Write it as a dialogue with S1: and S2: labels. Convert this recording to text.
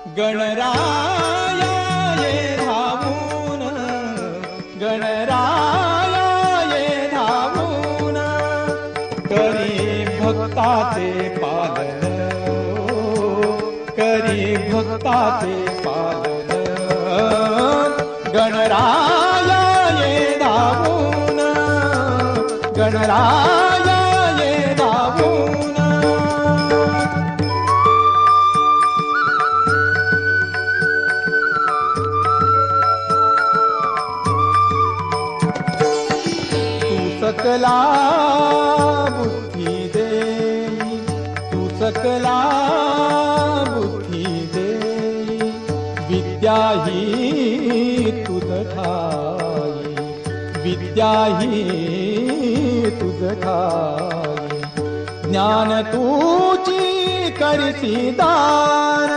S1: गणराया ये धावून, गणराया ये धावून, करी भक्ताचे पालन, करी भक्ताचे पालन. गणराया ये धावून, गणराया ये धावून. सकला बुद्धी देई, तू सकला बुद्धी देई, विद्या ही तुझ ठाई, विद्या ही तुझ ठाई. ज्ञान तूची करसी दान,